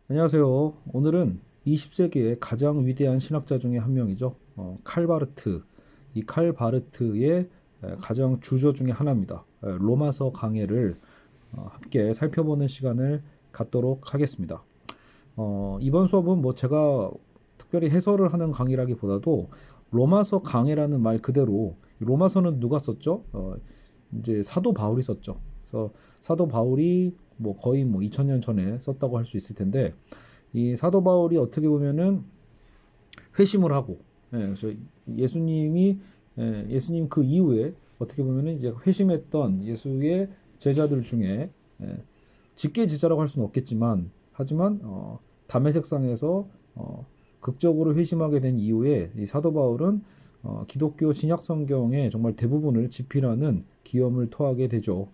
안녕하세요. 오늘은 20세기의 가장 위대한 신학자 중에 한 명이죠. 칼 바르트. 이 칼 바르트의 가장 주저 중에 하나입니다. 로마서 강해를 함께 살펴보는 시간을 갖도록 하겠습니다. 이번 수업은 뭐 제가 특별히 해설을 하는 강의라기보다도 로마서 강해라는 말 그대로 로마서는 누가 썼죠? 이제 사도 바울이 썼죠. 그래서 사도 바울이 뭐 거의 뭐 2000년 전에 썼다고 할 수 있을 텐데 이 사도 바울이 어떻게 보면은 회심을 하고 그래서 예수님이 예수님 그 이후에 어떻게 보면은 이제 회심했던 예수의 제자들 중에 직계 제자라고 할 수는 없겠지만 하지만 담에색상에서 극적으로 회심하게 된 이후에 이 사도 바울은 기독교 신약 성경의 정말 대부분을 집필하는 기염을 토하게 되죠.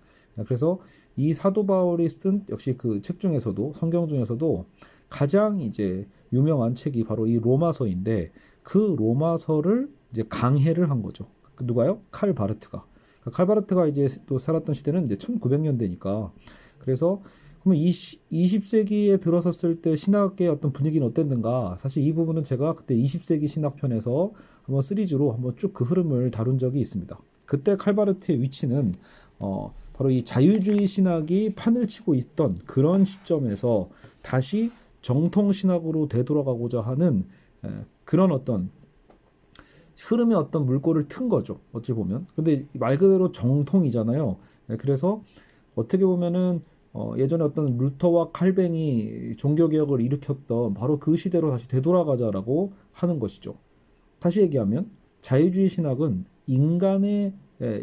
그래서 이 사도 바울이 쓴 역시 그 책 중에서도 성경 중에서도 가장 이제 유명한 책이 바로 이 로마서인데 그 로마서를 이제 강해를 한 거죠. 누가요? 칼 바르트가. 칼 바르트가 이제 또 살았던 시대는 이제 1900년대니까 그래서 그러면 20세기에 들어섰을 때 신학의 어떤 분위기는 어땠는가? 사실 이 부분은 제가 그때 20세기 신학편에서 한번 시리즈로 한번 쭉 그 흐름을 다룬 적이 있습니다. 그때 칼바르트의 위치는 바로 이 자유주의 신학이 판을 치고 있던 그런 시점에서 다시 정통 신학으로 되돌아가고자 하는 그런 어떤 흐름의 어떤 물꼬를 튼 거죠. 어찌 보면. 근데 말 그대로 정통이잖아요. 그래서 어떻게 보면은 예전에 어떤 루터와 칼뱅이 종교개혁을 일으켰던 바로 그 시대로 다시 되돌아가자라고 하는 것이죠. 다시 얘기하면 자유주의 신학은 인간의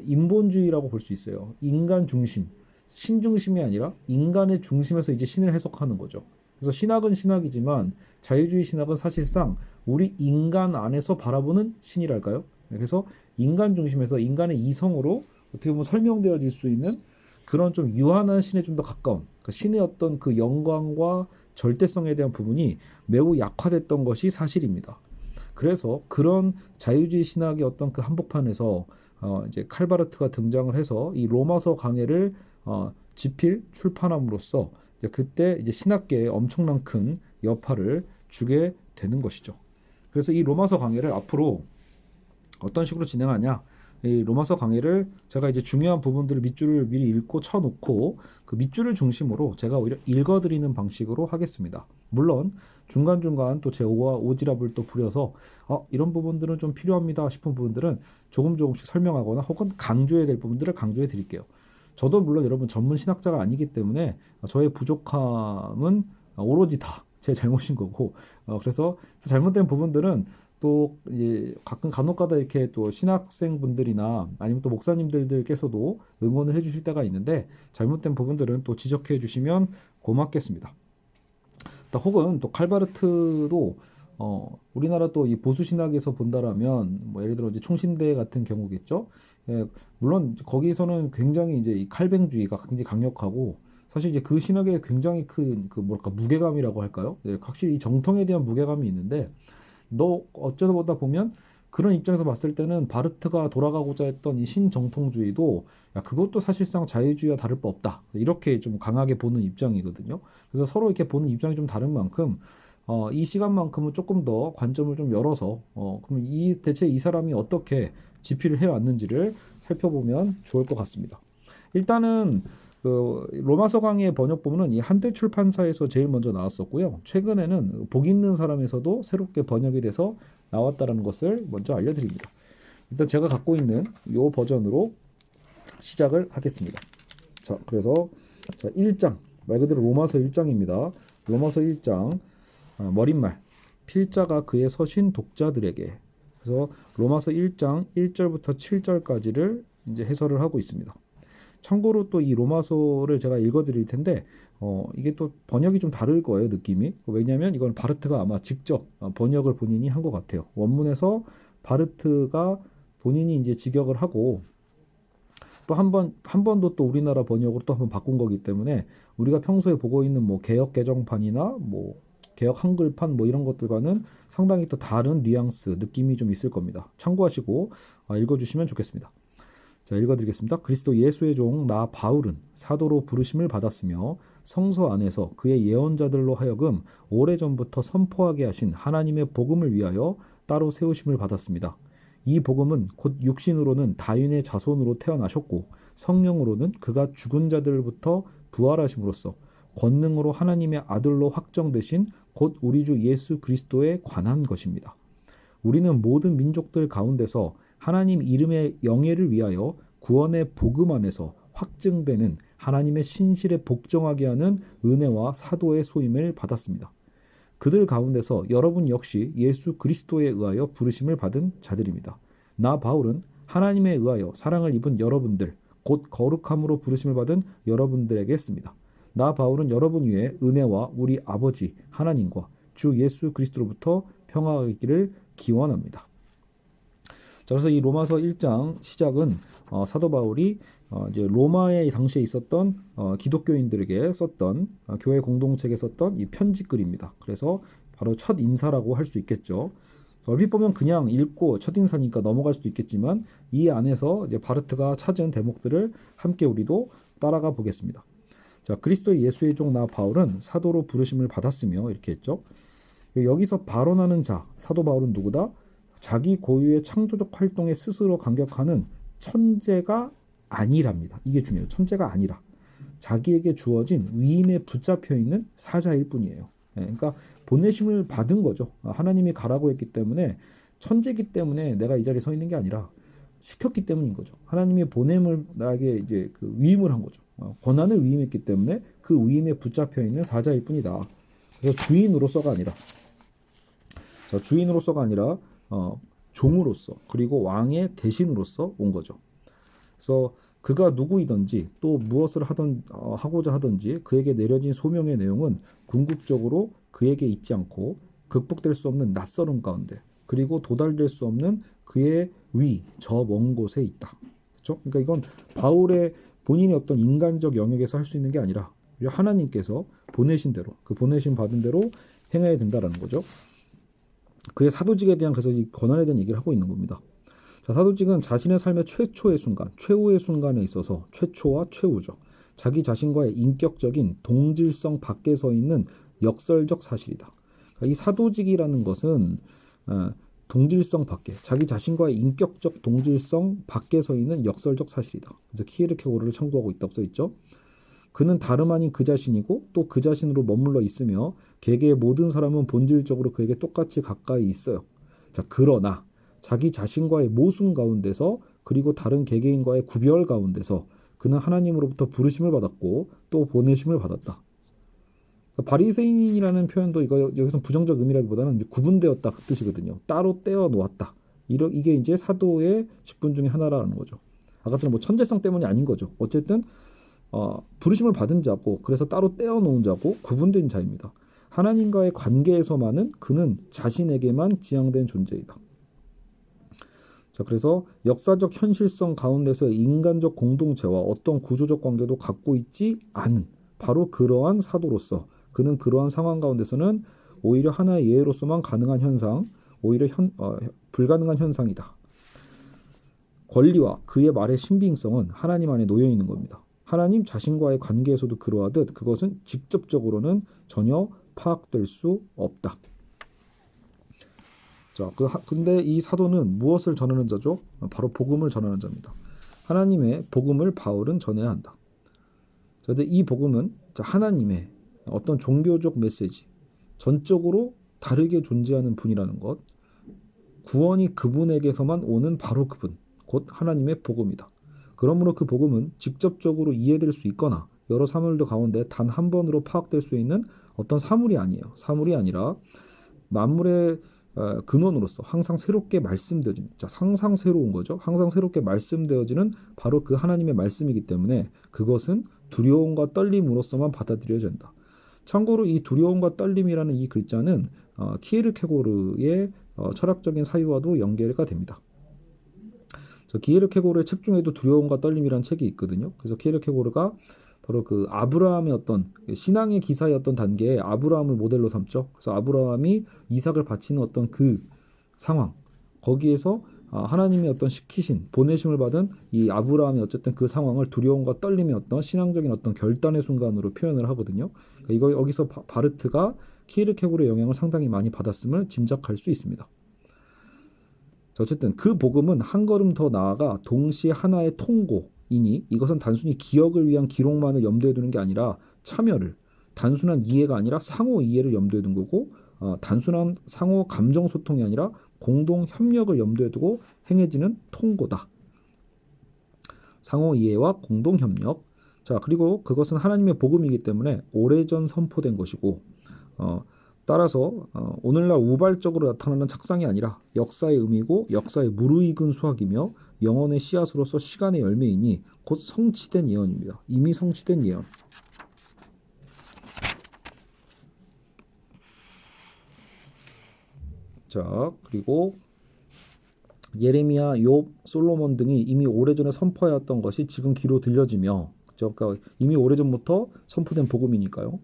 인본주의라고 볼 수 있어요. 인간 중심, 신 중심이 아니라 인간의 중심에서 이제 신을 해석하는 거죠. 그래서 신학은 신학이지만 자유주의 신학은 사실상 우리 인간 안에서 바라보는 신이랄까요? 그래서 인간 중심에서 인간의 이성으로 어떻게 보면 설명되어질 수 있는 그런 좀 유한한 신에 좀 더 가까운 그러니까 신의 어떤 그 영광과 절대성에 대한 부분이 매우 약화됐던 것이 사실입니다. 그래서 그런 자유주의 신학의 어떤 그 한복판에서 이제 칼바르트가 등장을 해서 이 로마서 강해를 집필 출판함으로써 이제 그때 이제 신학계에 엄청난 큰 여파를 주게 되는 것이죠. 그래서 이 로마서 강해를 앞으로 어떤 식으로 진행하냐? 이 로마서 강의를 제가 이제 중요한 부분들을 밑줄을 미리 읽고 쳐놓고 그 밑줄을 중심으로 제가 오히려 읽어드리는 방식으로 하겠습니다. 물론 중간중간 또 제 오지랖을 또 부려서 이런 부분들은 좀 필요합니다 싶은 부분들은 조금씩 설명하거나 혹은 강조해야 될 부분들을 강조해 드릴게요. 저도 물론 여러분 전문 신학자가 아니기 때문에 저의 부족함은 오로지 다 제 잘못인 거고 그래서 잘못된 부분들은 또 이제 가끔 간혹가다 이렇게 또 신학생분들이나 아니면 또 목사님들께서도 응원을 해주실 때가 있는데 잘못된 부분들은 또 지적해 주시면 고맙겠습니다. 또 혹은 또 칼바르트도 우리나라 또 이 보수 신학에서 본다라면 뭐 예를 들어 이제 총신대 같은 경우겠죠. 물론 거기서는 굉장히 이제 이 칼뱅주의가 굉장히 강력하고 사실 이제 그 신학에 굉장히 큰 그 뭐랄까 무게감이라고 할까요? 확실히 이 정통에 대한 무게감이 있는데 너 어쩌다 보다 보면 그런 입장에서 봤을 때는 바르트가 돌아가고자 했던 이 신정통주의도 야, 그것도 사실상 자유주의와 다를 바 없다. 이렇게 좀 강하게 보는 입장이거든요. 그래서 서로 이렇게 보는 입장이 좀 다른 만큼 이 시간만큼은 조금 더 관점을 좀 열어서 그럼 대체 이 사람이 어떻게 집필을 해왔는지를 살펴보면 좋을 것 같습니다. 일단은 그 로마서 강의 번역 본문은 이 한글 출판사에서 제일 먼저 나왔었고요. 최근에는 복 있는 사람에서도 새롭게 번역이 돼서 나왔다라는 것을 먼저 알려드립니다. 일단 제가 갖고 있는 이 버전으로 시작을 하겠습니다. 자, 그래서 1장 말 그대로 로마서 1장입니다. 로마서 1장 머릿말 필자가 그의 서신 독자들에게 그래서 로마서 1장 1절부터 7절까지를 이제 해설을 하고 있습니다. 참고로 또 이 로마서를 제가 읽어드릴 텐데 이게 또 번역이 좀 다를 거예요 느낌이. 왜냐하면 이건 바르트가 아마 직접 번역을 본인이 한 것 같아요. 원문에서 바르트가 본인이 이제 직역을 하고 또 한 번도 또 우리나라 번역으로 또 한 번 바꾼 거기 때문에 우리가 평소에 보고 있는 뭐 개역 개정판이나 뭐 개역 한글판 뭐 이런 것들과는 상당히 또 다른 뉘앙스 느낌이 좀 있을 겁니다. 참고하시고 읽어주시면 좋겠습니다. 자, 읽어드리겠습니다. 그리스도 예수의 종 나 바울은 사도로 부르심을 받았으며 성서 안에서 그의 예언자들로 하여금 오래전부터 선포하게 하신 하나님의 복음을 위하여 따로 세우심을 받았습니다. 이 복음은 곧 육신으로는 다윈의 자손으로 태어나셨고 성령으로는 그가 죽은 자들부터 부활하심으로써 권능으로 하나님의 아들로 확정되신 곧 우리 주 예수 그리스도에 관한 것입니다. 우리는 모든 민족들 가운데서 하나님 이름의 영예를 위하여 구원의 복음 안에서 확증되는 하나님의 신실에 복종하게 하는 은혜와 사도의 소임을 받았습니다. 그들 가운데서 여러분 역시 예수 그리스도에 의하여 부르심을 받은 자들입니다. 나 바울은 하나님에 의하여 사랑을 입은 여러분들, 곧 거룩함으로 부르심을 받은 여러분들에게 씁니다. 나 바울은 여러분 위에 은혜와 우리 아버지 하나님과 주 예수 그리스도로부터 평화가 있기를 기원합니다. 자, 그래서 이 로마서 1장 시작은 사도 바울이 이제 로마에 당시에 있었던 기독교인들에게 썼던 교회 공동체에 썼던 이 편지글입니다. 그래서 바로 첫 인사라고 할 수 있겠죠. 얼핏 보면 그냥 읽고 첫 인사니까 넘어갈 수도 있겠지만 이 안에서 이제 바르트가 찾은 대목들을 함께 우리도 따라가 보겠습니다. 자, 그리스도 예수의 종 나 바울은 사도로 부르심을 받았으며 이렇게 했죠. 여기서 발언하는 자, 사도 바울은 누구다? 자기 고유의 창조적 활동에 스스로 감격하는 천재가 아니랍니다. 이게 중요해요. 천재가 아니라 자기에게 주어진 위임에 붙잡혀 있는 사자일 뿐이에요. 그러니까 보내심을 받은 거죠. 하나님이 가라고 했기 때문에 천재기 때문에 내가 이 자리에 서 있는 게 아니라 시켰기 때문인 거죠. 하나님이 보냄을 나에게 이제 그 위임을 한 거죠. 권한을 위임했기 때문에 그 위임에 붙잡혀 있는 사자일 뿐이다. 그래서 주인으로서가 아니라 종으로서 그리고 왕의 대신으로서 온 거죠. 그래서 그가 누구이든지 또 무엇을 하고자 하든지 그에게 내려진 소명의 내용은 궁극적으로 그에게 있지 않고 극복될 수 없는 낯설음 가운데 그리고 도달될 수 없는 그의 저 먼 곳에 있다. 그렇죠? 그러니까 이건 바울의 본인의 어떤 인간적 영역에서 할 수 있는 게 아니라 하나님께서 보내신 대로 그 보내심 받은 대로 행해야 된다라는 거죠. 그의 사도직에 대한 그래서 이 권한에 대한 얘기를 하고 있는 겁니다. 자, 사도직은 자신의 삶의 최초의 순간, 최후의 순간에 있어서 최초와 최후죠. 자기 자신과의 인격적인 동질성 밖에 서 있는 역설적 사실이다. 그러니까 이 사도직이라는 것은 동질성 밖에, 자기 자신과의 인격적 동질성 밖에 서 있는 역설적 사실이다. 그래서 키에르케고르를 참고하고 있다고 써 있죠. 그는 다름 아닌 그 자신이고 또 그 자신으로 머물러 있으며 개개의 모든 사람은 본질적으로 그에게 똑같이 가까이 있어요. 자, 그러나 자기 자신과의 모순 가운데서 그리고 다른 개개인과의 구별 가운데서 그는 하나님으로부터 부르심을 받았고 또 보내심을 받았다. 그러니까 바리새인이라는 표현도 여기서 부정적 의미라기보다는 구분되었다 그 뜻이거든요. 따로 떼어 놓았다. 이게 이제 사도의 직분 중에 하나라는 거죠. 아까처럼 뭐 천재성 때문이 아닌 거죠. 어쨌든 부르심을 받은 자고 그래서 따로 떼어 놓은 자고 구분된 자입니다. 하나님과의 관계에서만은 그는 자신에게만 지향된 존재이다. 자, 그래서 역사적 현실성 가운데서의 인간적 공동체와 어떤 구조적 관계도 갖고 있지 않은 바로 그러한 사도로서 그는 그러한 상황 가운데서는 오히려 하나의 예로서만 가능한 현상, 오히려 불가능한 현상이다. 권리와 그의 말의 신빙성은 하나님 안에 놓여 있는 겁니다. 하나님 자신과의 관계에서도 그러하듯 그것은 직접적으로는 전혀 파악될 수 없다. 자, 근데 이 사도는 무엇을 전하는 자죠? 바로 복음을 전하는 자입니다. 하나님의 복음을 바울은 전해야 한다. 자, 근데 이 복음은 하나님의 어떤 종교적 메시지, 전적으로 다르게 존재하는 분이라는 것, 구원이 그분에게서만 오는 바로 그분, 곧 하나님의 복음이다. 그러므로 그 복음은 직접적으로 이해될 수 있거나 여러 사물들 가운데 단 한 번으로 파악될 수 있는 어떤 사물이 아니에요. 사물이 아니라 만물의 근원으로서 항상 새롭게 말씀되어지는, 항상 새로운 거죠. 항상 새롭게 말씀되어지는 바로 그 하나님의 말씀이기 때문에 그것은 두려움과 떨림으로서만 받아들여야 된다. 참고로 이 두려움과 떨림이라는 이 글자는 키에르케고르의 철학적인 사유와도 연계가 됩니다. 키에르케고르의 책 중에도 두려움과 떨림이라는 책이 있거든요. 그래서 키에르케고르가 바로 그 아브라함의 어떤 신앙의 기사의 어떤 단계에 아브라함을 모델로 삼죠. 그래서 아브라함이 이삭을 바치는 어떤 그 상황, 거기에서 하나님이 어떤 시키신 보내심을 받은 이 아브라함이 어쨌든 그 상황을 두려움과 떨림의 어떤 신앙적인 어떤 결단의 순간으로 표현을 하거든요. 그러니까 이거 여기서 바르트가 키르케고르의 영향을 상당히 많이 받았음을 짐작할 수 있습니다. 자, 어쨌든 그 복음은 한 걸음 더 나아가 동시에 하나의 통고이니 이것은 단순히 기억을 위한 기록만을 염두에 두는 게 아니라 참여를, 단순한 이해가 아니라 상호 이해를 염두에 둔 거고, 단순한 상호 감정 소통이 아니라 공동 협력을 염두에 두고 행해지는 통고다. 상호 이해와 공동 협력. 자, 그리고 그것은 하나님의 복음이기 때문에 오래전 선포된 것이고, 따라서 오늘날 우발적으로 나타나는 착상이 아니라 역사의 의미고 역사의 무르익은 수확이며 영혼의 씨앗으로서 시간의 열매이니 곧 성취된 예언입니다. 이미 성취된 예언. 자, 그리고 예레미야, 욥, 솔로몬 등이 이미 오래전에 선포하였던 것이 지금 귀로 들려지며, 그러니까 이미 오래전부터 선포된 복음이니까요.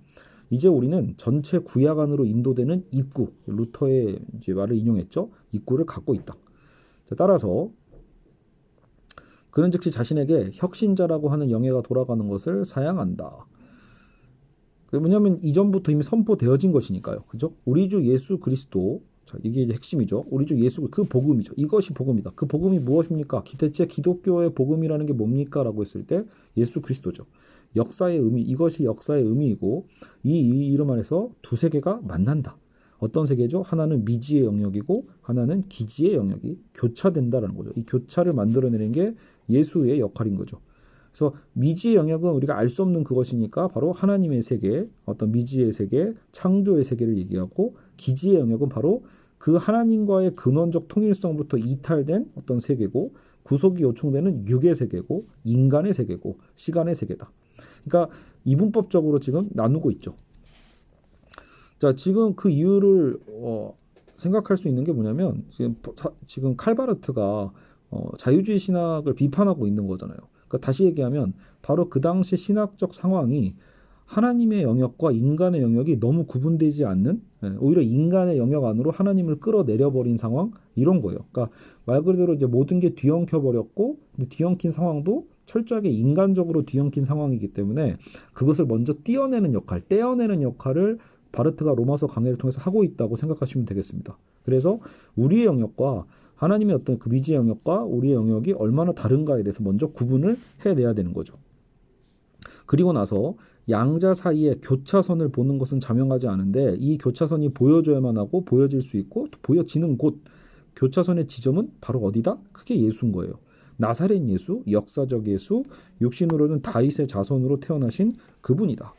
이제 우리는 전체 구약 안으로 인도되는 입구, 루터의 이제 말을 인용했죠. 입구를 갖고 있다. 자, 따라서 그는 즉시 자신에게 혁신자라고 하는 영예가 돌아가는 것을 사양한다. 왜냐하면 이전부터 이미 선포되어진 것이니까요. 그죠? 우리 주 예수 그리스도, 자, 이게 이제 핵심이죠. 우리 주 예수, 그 복음이죠. 이것이 복음이다. 그 복음이 무엇입니까? 대체 기독교의 복음이라는 게 뭡니까? 라고 했을 때 예수 그리스도죠. 역사의 의미, 이것이 역사의 의미이고 이 이름 안에서 두 세계가 만난다. 어떤 세계죠? 하나는 미지의 영역이고 하나는 기지의 영역이 교차된다라는 거죠. 이 교차를 만들어내는 게 예수의 역할인 거죠. 그래서 미지의 영역은 우리가 알 수 없는 그것이니까 바로 하나님의 세계, 어떤 미지의 세계, 창조의 세계를 얘기하고, 기지의 영역은 바로 그 하나님과의 근원적 통일성부터 이탈된 어떤 세계고, 구속이 요청되는 육의 세계고, 인간의 세계고, 시간의 세계다. 그러니까 이분법적으로 지금 나누고 있죠. 자, 지금 그 이유를 생각할 수 있는 게 뭐냐면 지금 칼바르트가 자유주의 신학을 비판하고 있는 거잖아요. 그러니까 다시 얘기하면 바로 그 당시 신학적 상황이 하나님의 영역과 인간의 영역이 너무 구분되지 않는, 오히려 인간의 영역 안으로 하나님을 끌어내려 버린 상황, 이런 거예요. 그러니까 말 그대로 이제 모든 게 뒤엉켜 버렸고, 근데 뒤엉킨 상황도 철저하게 인간적으로 뒤엉킨 상황이기 때문에 그것을 먼저 떼어내는 역할을 바르트가 로마서 강해를 통해서 하고 있다고 생각하시면 되겠습니다. 그래서 우리의 영역과 하나님의 어떤 그 미지의 영역과 우리의 영역이 얼마나 다른가에 대해서 먼저 구분을 해내야 되는 거죠. 그리고 나서 양자 사이에 교차선을 보는 것은 자명하지 않은데 이 교차선이 보여줘야만 하고 보여질 수 있고 또 보여지는 곳, 교차선의 지점은 바로 어디다? 그게 예수인 거예요. 나사렛 예수, 역사적 예수, 육신으로는 다윗의 자손으로 태어나신 그분이다.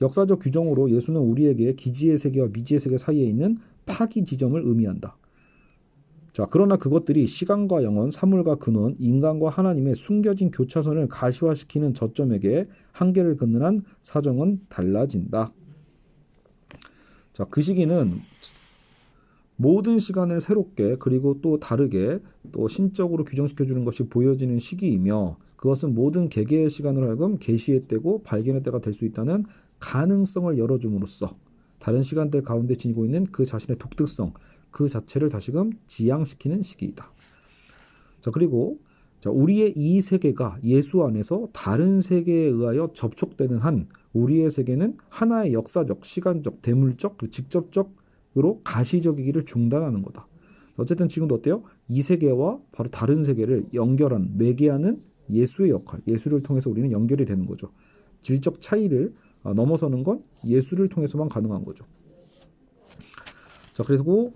역사적 규정으로 예수는 우리에게 기지의 세계와 미지의 세계 사이에 있는 파기 지점을 의미한다. 자, 그러나 그것들이 시간과 영원, 사물과 근원, 인간과 하나님의 숨겨진 교차선을 가시화시키는 저점에게 한계를 긋는 한 사정은 달라진다. 자, 그 시기는 모든 시간을 새롭게 그리고 또 다르게 또 신적으로 규정시켜주는 것이 보여지는 시기이며 그것은 모든 개개의 시간으로 하여금 계시의 때고 발견의 때가 될 수 있다는 가능성을 열어줌으로써 다른 시간들 가운데 지니고 있는 그 자신의 독특성 그 자체를 다시금 지향시키는 시기이다. 자, 그리고 우리의 이 세계가 예수 안에서 다른 세계에 의하여 접촉되는 한 우리의 세계는 하나의 역사적, 시간적, 대물적, 직접적으로 가시적이기를 중단하는 거다. 어쨌든 지금도 어때요? 이 세계와 바로 다른 세계를 연결하는, 매개하는 예수의 역할, 예수를 통해서 우리는 연결이 되는 거죠. 질적 차이를 넘어서는 건 예수를 통해서만 가능한 거죠. 자, 그리고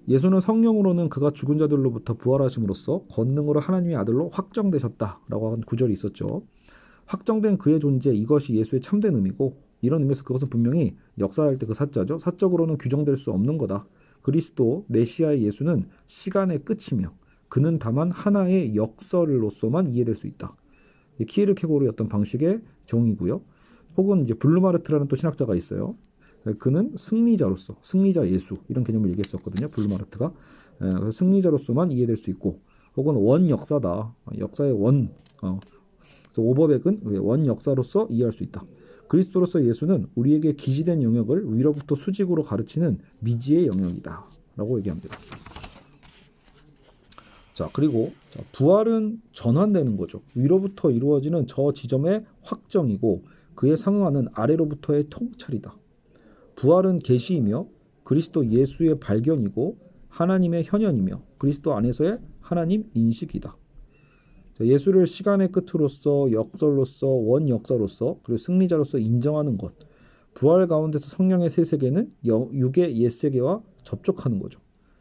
예수는 성령으로는 그가 죽은 자들로부터 부활하심으로써 권능으로 하나님의 아들로 확정되셨다라고 하는 구절이 있었죠. 확정된 그의 존재, 이것이 예수의 참된 의미고 이런 의미에서 그것은 분명히 역사할 때 그 사자죠. 사적으로는 규정될 수 없는 거다. 그리스도 메시아의 예수는 시간의 끝이며 그는 다만 하나의 역설로서만 이해될 수 있다. 키에르케고르의 어떤 방식의 정의고요. 혹은 이제 블루마르트라는 또 신학자가 있어요. 그는 승리자로서, 승리자 예수 이런 개념을 얘기했었거든요. 블루마르트가. 그래서 승리자로서만 이해될 수 있고, 혹은 원 역사다. 역사의 원. 그래서 오버백은 원 역사로서 이해할 수 있다. 그리스도로서 예수는 우리에게 기지된 영역을 위로부터 수직으로 가르치는 미지의 영역이다. 라고 얘기합니다. 자, 그리고 부활은 전환되는 거죠. 위로부터 이루어지는 저 지점의 확정이고 그에 상응하는 아래로부터의 통찰이다. 부활은 계시이며 그리스도 예수의 발견이고 하나님의 현현이며 그리스도 안에서의 하나님 인식이다. 자, 예수를 시간의 끝으로서 역설로서 원역사로서 그리고 승리자로서 인정하는 것. 부활 가운데서 성령의 새 세계는 육의 옛 세계와 접촉하는 거죠.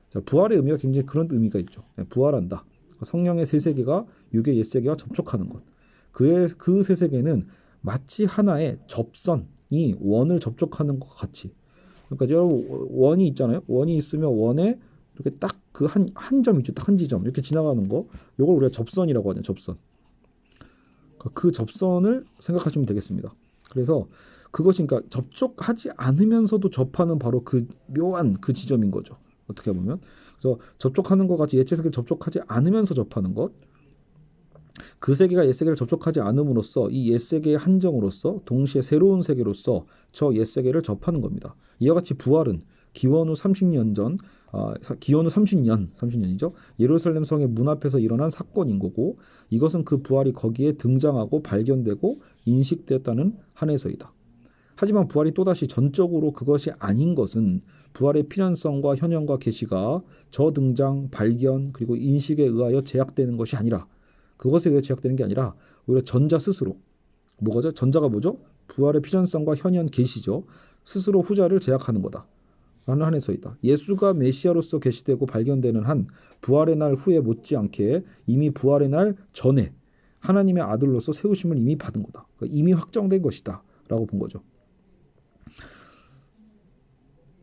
자, 부활의 의미가 굉장히 그런 의미가 있죠. 부활한다. 성령의 새 세계가 육의 옛 세계와 접촉하는 것. 그 새 세계는 마치 하나의 접선이 원을 접촉하는 것 같이. 그러니까 여러분 원이 있잖아요. 원이 있으면 원에 이렇게 딱 그 한 점 있죠. 딱 한 지점 이렇게 지나가는 거. 이걸 우리가 접선이라고 하죠. 접선. 그 접선을 생각하시면 되겠습니다. 그래서 그것이 그러니까 접촉하지 않으면서도 접하는 바로 그 묘한 그 지점인 거죠. 어떻게 보면. 그래서 접촉하는 것 같이 옛 세계를 접촉하지 않으면서 접하는 것. 그 세계가 옛 세계를 접촉하지 않음으로써 이 옛 세계의 한정으로서 동시에 새로운 세계로서 저 옛 세계를 접하는 겁니다. 이와 같이 부활은 기원 후 30년 전, 기원 후 30년이죠. 예루살렘 성의 문 앞에서 일어난 사건인 거고 이것은 그 부활이 거기에 등장하고 발견되고 인식되었다는 한해서이다. 하지만 부활이 또다시 전적으로 그것이 아닌 것은 부활의 필연성과 현현과 계시가 저등장, 발견 그리고 인식에 의하여 제약되는 것이 아니라 그것에 의해 제약되는 게 아니라 오히려 전자 스스로 뭐가죠? 전자가 뭐죠? 부활의 필연성과 현현 계시죠. 스스로 후자를 제약하는 거다. 라는 한에서 있다. 예수가 메시아로서 계시되고 발견되는 한 부활의 날 후에 못지않게 이미 부활의 날 전에 하나님의 아들로서 세우심을 이미 받은 거다. 그러니까 이미 확정된 것이다. 라고 본 거죠.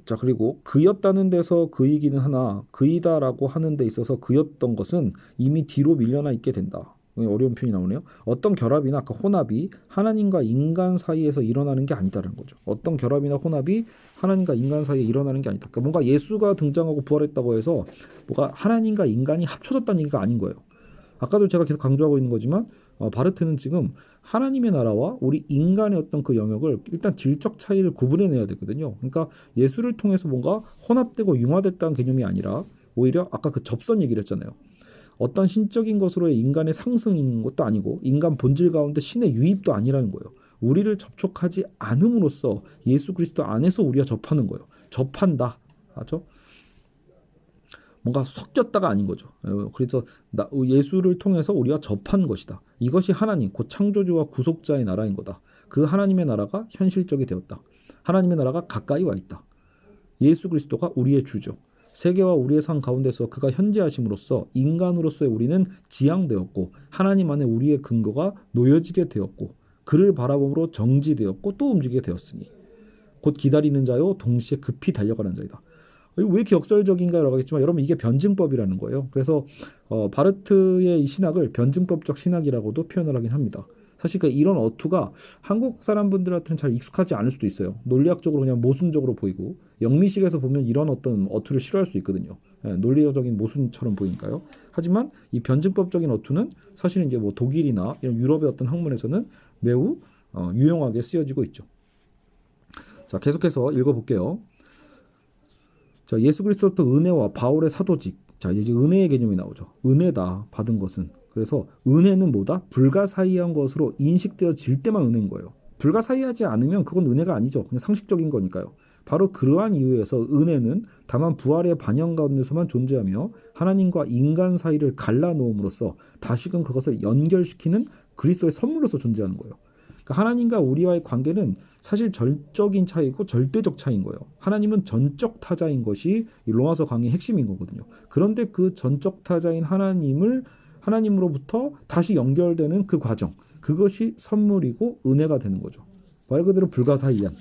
자, 그리고 그였다는 데서 그이기는 하나 그이다라고 하는 데 있어서 그였던 것은 이미 뒤로 밀려나 있게 된다. 어려운 표현이 나오네요. 어떤 결합이나 아까 혼합이 하나님과 인간 사이에서 일어나는 게 아니다라는 거죠. 어떤 결합이나 혼합이 하나님과 인간 사이에 일어나는 게 아니다. 그러니까 뭔가 예수가 등장하고 부활했다고 해서 뭐가 하나님과 인간이 합쳐졌다는 얘기가 아닌 거예요. 아까도 제가 계속 강조하고 있는 거지만 바르트는 지금 하나님의 나라와 우리 인간의 어떤 그 영역을 일단 질적 차이를 구분해내야 되거든요. 그러니까 예수를 통해서 뭔가 혼합되고 융화됐다는 개념이 아니라 오히려 아까 그 접선 얘기를 했잖아요. 어떤 신적인 것으로의 인간의 상승인 것도 아니고 인간 본질 가운데 신의 유입도 아니라는 거예요. 우리를 접촉하지 않음으로써 예수 그리스도 안에서 우리가 접하는 거예요. 접한다. 맞죠? 뭔가 섞였다가 아닌 거죠. 그래서 예수를 통해서 우리가 접한 것이다. 이것이 하나님, 곧 창조주와 구속자의 나라인 거다. 그 하나님의 나라가 현실적이 되었다. 하나님의 나라가 가까이 와 있다. 예수 그리스도가 우리의 주죠. 세계와 우리의 삶 가운데서 그가 현재하심으로써 인간으로서의 우리는 지향되었고 하나님 안에 우리의 근거가 놓여지게 되었고 그를 바라봄으로 정지되었고 또 움직이게 되었으니 곧 기다리는 자요 동시에 급히 달려가는 자이다. 왜 이렇게 역설적인가라고 하겠지만 여러분 이게 변증법이라는 거예요. 그래서 바르트의 이 신학을 변증법적 신학이라고도 표현을 하긴 합니다. 사실 이런 어투가 한국 사람분들한테는 잘 익숙하지 않을 수도 있어요. 논리학적으로 그냥 모순적으로 보이고 영미식에서 보면 이런 어떤 어투를 싫어할 수 있거든요. 논리적인 모순처럼 보이니까요. 하지만 이 변증법적인 어투는 사실은 이제 뭐 독일이나 이런 유럽의 어떤 학문에서는 매우 유용하게 쓰여지고 있죠. 자, 계속해서 읽어볼게요. 자, 예수 그리스도부터 은혜와 바울의 사도직. 자, 이제 은혜의 개념이 나오죠. 은혜다 받은 것은. 그래서 은혜는 뭐다? 불가사의한 것으로 인식되어질 때만 은혜인 거예요. 불가사의하지 않으면 그건 은혜가 아니죠. 그냥 상식적인 거니까요. 바로 그러한 이유에서 은혜는 다만 부활의 반영 가운데서만 존재하며 하나님과 인간 사이를 갈라놓음으로써 다시금 그것을 연결시키는 그리스도의 선물로서 존재하는 거예요. 그러니까 하나님과 우리와의 관계는 사실 절적인 차이고 절대적 차이인 거예요. 하나님은 전적 타자인 것이 로마서 강의의 핵심인 거거든요. 그런데 그 전적 타자인 하나님으로부터 다시 연결되는 그 과정, 그것이 선물이고 은혜가 되는 거죠. 말 그대로 불가사의한.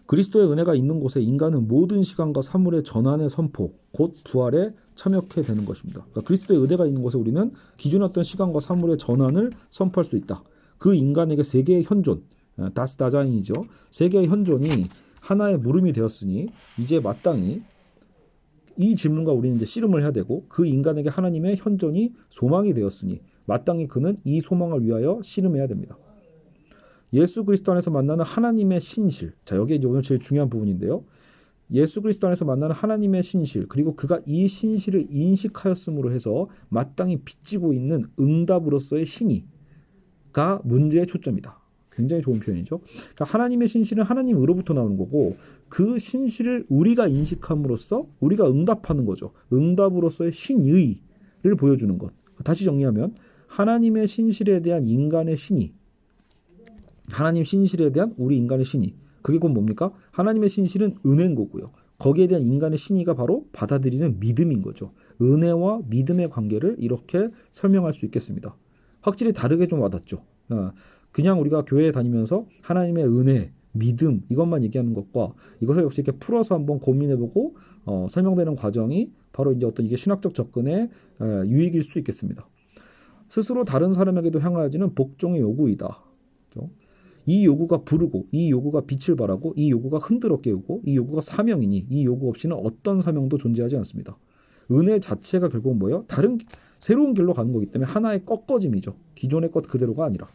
그리스도의 은혜가 있는 곳에 인간은 모든 시간과 사물의 전환의 선포, 곧 부활에 참여하게 되는 것입니다. 그러니까 그리스도의 은혜가 있는 곳에 우리는 기존 어떤 시간과 사물의 전환을 선포할 수 있다. 그 인간에게 세계의 현존, 다스 다자인이죠. 세계의 현존이 하나의 물음이 되었으니 이제 마땅히 이 질문과 우리는 이제 씨름을 해야 되고 그 인간에게 하나님의 현존이 소망이 되었으니 마땅히 그는 이 소망을 위하여 씨름해야 됩니다. 예수 그리스도 안에서 만나는 하나님의 신실. 자, 여기 이제 오늘 제일 중요한 부분인데요. 예수 그리스도 안에서 만나는 하나님의 신실, 그리고 그가 이 신실을 인식하였음으로 해서 마땅히 빚지고 있는 응답으로서의 신의가 문제의 초점이다. 굉장히 좋은 표현이죠. 그러니까 하나님의 신실은 하나님으로부터 나오는 거고, 그 신실을 우리가 인식함으로써 우리가 응답하는 거죠. 응답으로서의 신의를 보여주는 것. 다시 정리하면 하나님의 신실에 대한 인간의 신의, 하나님 신실에 대한 우리 인간의 신의, 그게 곧 뭡니까? 하나님의 신실은 은혜인 거고요. 거기에 대한 인간의 신의가 바로 받아들이는 믿음인 거죠. 은혜와 믿음의 관계를 이렇게 설명할 수 있겠습니다. 확실히 다르게 좀 와닿죠. 그냥 우리가 교회에 다니면서 하나님의 은혜, 믿음 이것만 얘기하는 것과 이것을 역시 이렇게 풀어서 한번 고민해보고 설명되는 과정이 바로 이제 어떤 이게 신학적 접근의 유익일 수 있겠습니다. 스스로 다른 사람에게도 향하여지는 복종의 요구이다. 그렇죠? 이 요구가 부르고, 이 요구가 빛을 발하고, 이 요구가 흔들어 깨우고, 이 요구가 사명이니 이 요구 없이는 어떤 사명도 존재하지 않습니다. 은혜 자체가 결국은 뭐예요? 다른 새로운 길로 가는 거기 때문에 하나의 꺾어짐이죠. 기존의 것 그대로가 아니라.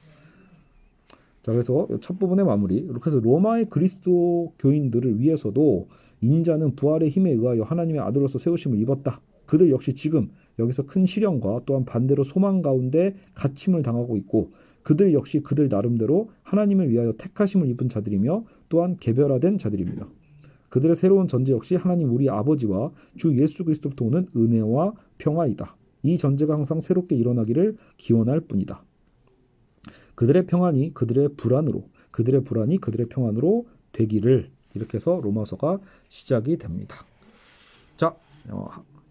자, 그래서 첫 부분의 마무리. 이렇게 해서 로마의 그리스도 교인들을 위해서도 인자는 부활의 힘에 의하여 하나님의 아들로서 세우심을 입었다. 그들 역시 지금 여기서 큰 시련과 또한 반대로 소망 가운데 갇힘을 당하고 있고, 그들 역시 그들 나름대로 하나님을 위하여 택하심을 입은 자들이며 또한 개별화된 자들입니다. 그들의 새로운 전제 역시 하나님 우리 아버지와 주 예수 그리스도부터 오는 은혜와 평화이다. 이 전제가 항상 새롭게 일어나기를 기원할 뿐이다. 그들의 평안이 그들의 불안으로, 그들의 불안이 그들의 평안으로 되기를, 이렇게 해서 로마서가 시작이 됩니다. 자,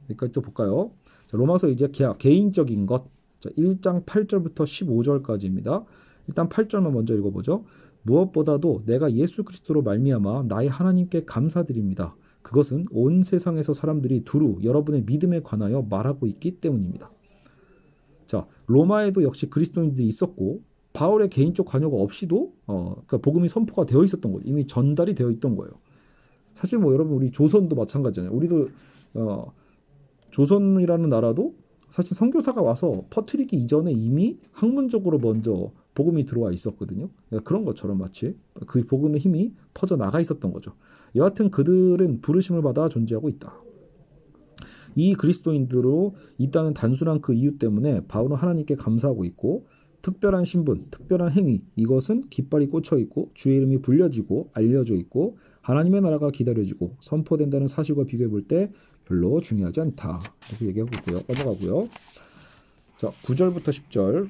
여기까지 또 볼까요? 자, 로마서 이제 개인적인 것. 자, 1장 8절부터 15절까지입니다. 일단 8절만 먼저 읽어보죠. 무엇보다도 내가 예수 그리스도로 말미암아 나의 하나님께 감사드립니다. 그것은 온 세상에서 사람들이 두루 여러분의 믿음에 관하여 말하고 있기 때문입니다. 자, 로마에도 역시 그리스도인들이 있었고, 바울의 개인적 관여가 없이도 그러니까 복음이 선포가 되어 있었던 거죠. 이미 전달이 되어 있던 거예요. 사실 뭐 여러분 우리 조선도 마찬가지잖아요. 우리도 조선이라는 나라도 사실 선교사가 와서 퍼뜨리기 이전에 이미 학문적으로 먼저 복음이 들어와 있었거든요. 그러니까 그런 것처럼 마치 그 복음의 힘이 퍼져 나가 있었던 거죠. 여하튼 그들은 부르심을 받아 존재하고 있다. 이 그리스도인들로 있다는 단순한 그 이유 때문에 바울은 하나님께 감사하고 있고, 특별한 신분, 특별한 행위, 이것은 깃발이 꽂혀 있고 주의 이름이 불려지고 알려져 있고 하나님의 나라가 기다려지고 선포된다는 사실과 비교해 볼 때 별로 중요하지 않다. 이렇게 얘기하고 있고요. 넘어가고요. 자, 9절부터 10절.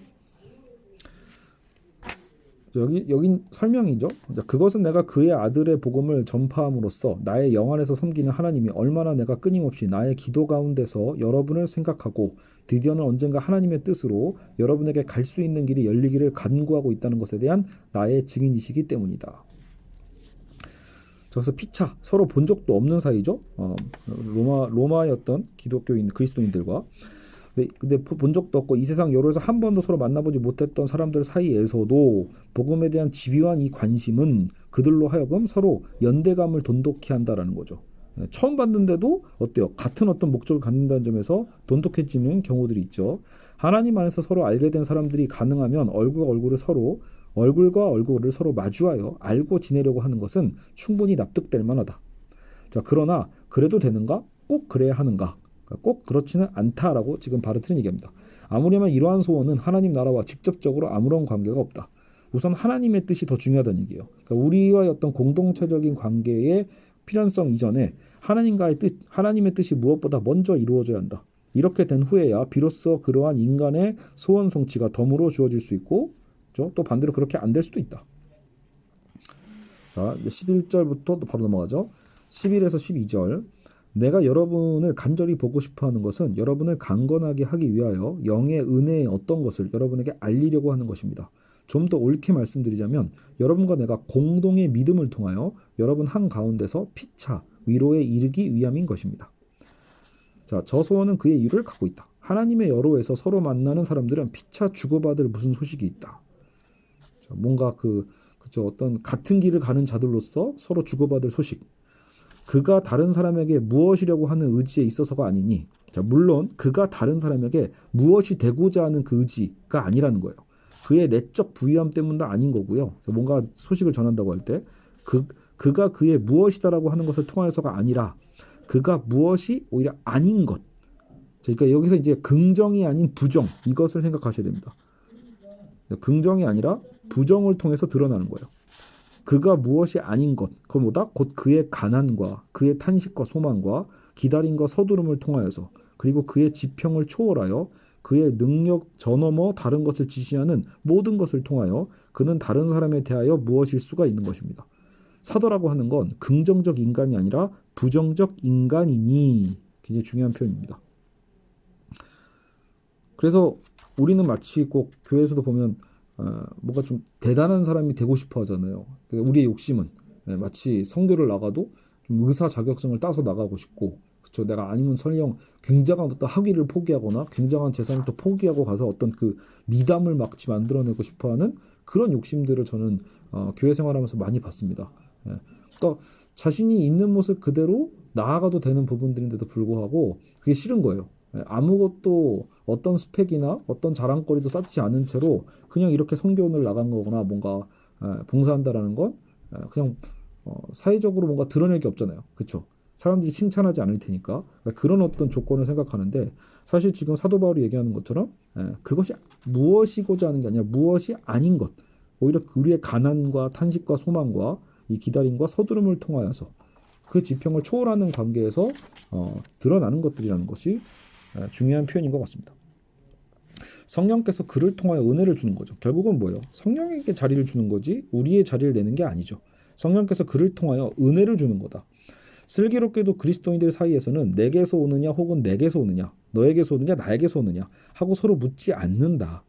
여긴 설명이죠. 그것은 내가 그의 아들의 복음을 전파함으로써 나의 영 안에서 섬기는 하나님이 얼마나 내가 끊임없이 나의 기도 가운데서 여러분을 생각하고 드디어는 언젠가 하나님의 뜻으로 여러분에게 갈 수 있는 길이 열리기를 간구하고 있다는 것에 대한 나의 증인이시기 때문이다. 그래서 피차 서로 본 적도 없는 사이죠. 로마의 어떤 기독교인 그리스도인들과 근데 본 적도 없고 이 세상 여로에서 한 번도 서로 만나보지 못했던 사람들 사이에서도 복음에 대한 집요한 이 관심은 그들로 하여금 서로 연대감을 돈독히 한다라는 거죠. 처음 봤는데도 어때요? 같은 어떤 목적을 갖는다는 점에서 돈독해지는 경우들이 있죠. 하나님 안에서 서로 알게 된 사람들이 가능하면 얼굴과 얼굴을 서로 마주하여 알고 지내려고 하는 것은 충분히 납득될 만하다. 자, 그러나 그래도 되는가? 꼭 그래야 하는가? 꼭 그렇지는 않다라고 지금 바르트는 얘기합니다. 아무리면 이러한 소원은 하나님 나라와 직접적으로 아무런 관계가 없다. 우선 하나님의 뜻이 더 중요하다는 얘기예요. 그러니까 우리와의 어떤 공동체적인 관계의 필연성 이전에 하나님의 뜻이 무엇보다 먼저 이루어져야 한다. 이렇게 된 후에야 비로소 그러한 인간의 소원 성취가 덤으로 주어질 수 있고, 또 반대로 그렇게 안 될 수도 있다. 자, 11절부터 또 바로 넘어가죠. 11에서 12절. 내가 여러분을 간절히 보고 싶어하는 것은 여러분을 강건하게 하기 위하여 영의 은혜의 어떤 것을 여러분에게 알리려고 하는 것입니다. 좀 더 옳게 말씀드리자면 여러분과 내가 공동의 믿음을 통하여 여러분 한가운데서 피차 위로에 이르기 위함인 것입니다. 자, 저 소원은 그의 이유를 갖고 있다. 하나님의 여로에서 서로 만나는 사람들은 피차 주고받을 무슨 소식이 있다. 자, 뭔가 어떤 같은 길을 가는 자들로서 서로 주고받을 소식. 그가 다른 사람에게 무엇이려고 하는 의지에 있어서가 아니니, 자, 물론 그가 다른 사람에게 무엇이 되고자 하는 그 의지가 아니라는 거예요. 그의 내적 부유함 때문도 아닌 거고요. 뭔가 소식을 전한다고 할 때 그가 그의 무엇이다라고 하는 것을 통하여서가 아니라 그가 무엇이 오히려 아닌 것. 그러니까 여기서 이제 긍정이 아닌 부정, 이것을 생각하셔야 됩니다. 긍정이 아니라 부정을 통해서 드러나는 거예요. 그가 무엇이 아닌 것, 그건 뭐다? 곧 그의 가난과 그의 탄식과 소망과 기다림과 서두름을 통하여서, 그리고 그의 지평을 초월하여 그의 능력 저넘어 다른 것을 지시하는 모든 것을 통하여 그는 다른 사람에 대하여 무엇일 수가 있는 것입니다. 사도라고 하는 건 긍정적 인간이 아니라 부정적 인간이니, 굉장히 중요한 표현입니다. 그래서 우리는 마치 꼭 교회에서도 보면 뭔가 좀 대단한 사람이 되고 싶어 하잖아요. 우리의 욕심은 마치 선교를 나가도 좀 의사 자격증을 따서 나가고 싶고, 그렇죠. 내가 아니면 설령 굉장한 어떤 학위를 포기하거나 굉장한 재산을 또 포기하고 가서 어떤 그 미담을 마치 만들어내고 싶어하는 그런 욕심들을 저는 교회 생활하면서 많이 봤습니다. 그러니까 자신이 있는 모습 그대로 나아가도 되는 부분들인데도 불구하고 그게 싫은 거예요. 아무것도 어떤 스펙이나 어떤 자랑거리도 쌓지 않은 채로 그냥 이렇게 선교원을 나간 거거나 뭔가 봉사한다라는 건 그냥 사회적으로 뭔가 드러낼 게 없잖아요. 그렇죠? 사람들이 칭찬하지 않을 테니까. 그러니까 그런 어떤 조건을 생각하는데, 사실 지금 사도 바울이 얘기하는 것처럼 그것이 무엇이고자 하는 게 아니라 무엇이 아닌 것, 오히려 우리의 가난과 탄식과 소망과 이 기다림과 서두름을 통하여서 그 지평을 초월하는 관계에서 드러나는 것들이라는 것이 중요한 표현인 것 같습니다. 성령께서 그를 통하여 은혜를 주는 거죠. 결국은 뭐예요? 성령에게 자리를 주는 거지 우리의 자리를 내는 게 아니죠. 성령께서 그를 통하여 은혜를 주는 거다. 슬기롭게도 그리스도인들 사이에서는 내게서 오느냐 혹은 내게서 오느냐, 너에게서 오느냐 나에게서 오느냐 하고 서로 묻지 않는다.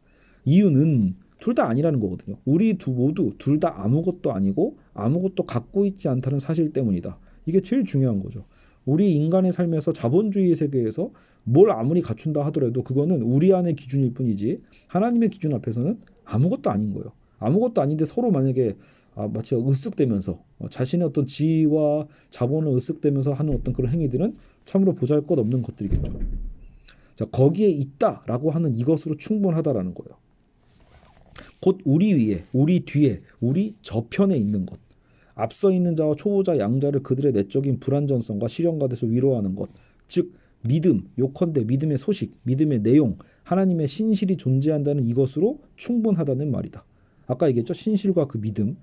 이유는 둘 다 아니라는 거거든요. 우리 모두 둘 다 아무것도 아니고 아무것도 갖고 있지 않다는 사실 때문이다. 이게 제일 중요한 거죠. 우리 인간의 삶에서 자본주의 세계에서 뭘 아무리 갖춘다 하더라도 그거는 우리 안의 기준일 뿐이지 하나님의 기준 앞에서는 아무것도 아닌 거예요. 아무것도 아닌데 서로 만약에 마치 으쓱대면서 자신의 어떤 지위와 자본을 으쓱대면서 하는 어떤 그런 행위들은 참으로 보잘것없는 것들이겠죠. 자, 거기에 있다라고 하는 이것으로 충분하다라는 거예요. 곧 우리 위에, 우리 뒤에, 우리 저편에 있는 것. 앞서 있는 자와 초보자 양자를 그들의 내적인 불완전성과 시련가에서 위로하는 것. 즉 믿음, 요컨대 믿음의 소식, 믿음의 내용, 하나님의 신실이 존재한다는 이것으로 충분하다는 말이다. 아까 얘기했죠. 신실과 그 믿음.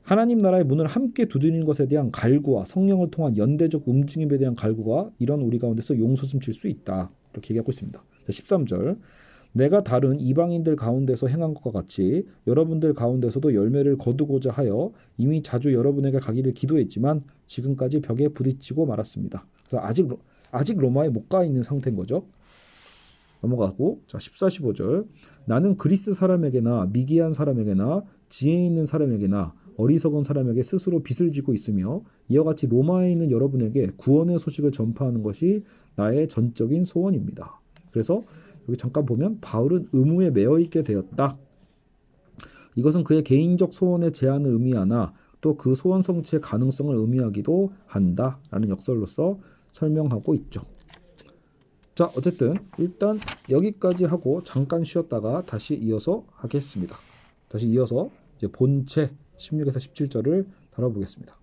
하나님 나라의 문을 함께 두드리는 것에 대한 갈구와 성령을 통한 연대적 움직임에 대한 갈구가 이런 우리 가운데서 용솟음칠 수 있다. 이렇게 얘기하고 있습니다. 자, 13절. 내가 다른 이방인들 가운데서 행한 것과 같이 여러분들 가운데서도 열매를 거두고자 하여 이미 자주 여러분에게 가기를 기도했지만 지금까지 벽에 부딪히고 말았습니다. 그래서 아직 로마에 못 가 있는 상태인 거죠. 넘어가고, 자, 14, 15절. 나는 그리스 사람에게나 미기한 사람에게나 지혜 있는 사람에게나 어리석은 사람에게 스스로 빚을 지고 있으며 이와 같이 로마에 있는 여러분에게 구원의 소식을 전파하는 것이 나의 전적인 소원입니다. 그래서 여기 잠깐 보면 바울은 의무에 매여 있게 되었다. 이것은 그의 개인적 소원의 제한을 의미하나 또 그 소원 성취의 가능성을 의미하기도 한다라는 역설로서 설명하고 있죠. 자, 어쨌든 일단 여기까지 하고 잠깐 쉬었다가 다시 이어서 하겠습니다. 다시 이어서 이제 본체 16에서 17절을 다뤄보겠습니다.